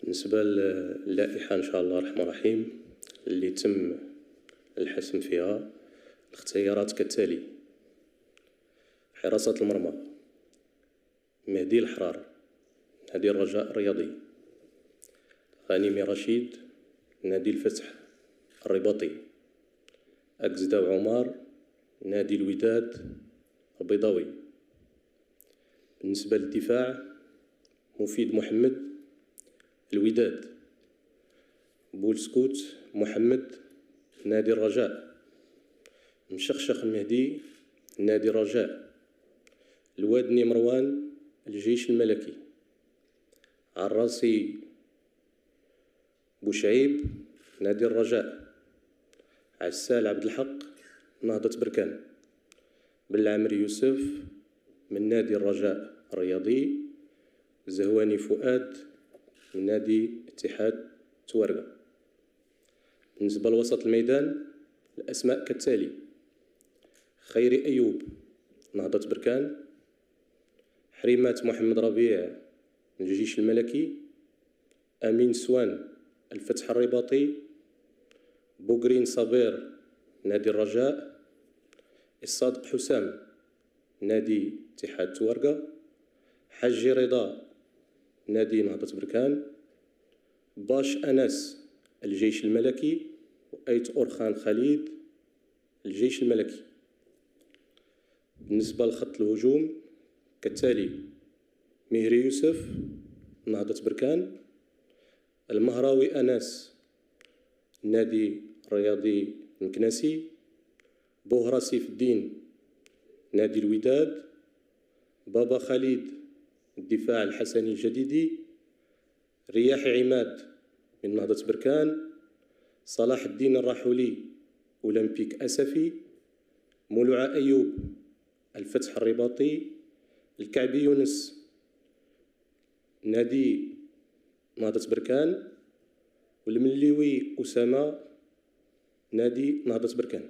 بالنسبة للائحة إن شاء الله الرحمن الرحيم اللي تم الحسم فيها الاختيارات كالتالي: حراسة المرمى مهدي الحرار نادي الرجاء الرياضي، غانمي رشيد نادي الفتح الرباطي، أكزداو عمر نادي الوداد البيضاوي. بالنسبة للدفاع مفيد محمد الوداد، بولسكوت محمد نادي الرجاء، مشخشخ مهدي نادي الرجاء، الوادني مروان الجيش الملكي، عراسي بوشعيب نادي الرجاء، عسال عبد الحق نهضة بركان، بالعمر يوسف من نادي الرجاء الرياضي، زهواني فؤاد من نادي اتحاد توارقة. بالنسبة لوسط الميدان الأسماء كالتالي: خيري أيوب نهضة بركان، حريمات محمد ربيع من الجيش الملكي، أمين سوان الفتح الرباطي، بوغرين صابير نادي الرجاء، الصادق حسام نادي اتحاد توارقة، حجي رضا نادي نهضة بركان، باش أنس الجيش الملكي، وأيت أورخان خالد الجيش الملكي. بالنسبة لخط الهجوم كالتالي: مهري يوسف نهضة بركان، المهراوي أنس نادي الرياضي المكناسي، بوهرة سيف الدين نادي الوداد، بابا خالد الدفاع الحسني الجديدي، رياح عماد من نهضة بركان، صلاح الدين الراحولي أولمبيك أسفي، مولوعة أيوب الفتح الرباطي، الكعبي يونس نادي نهضة بركان، والمليوي أسامة نادي نهضة بركان.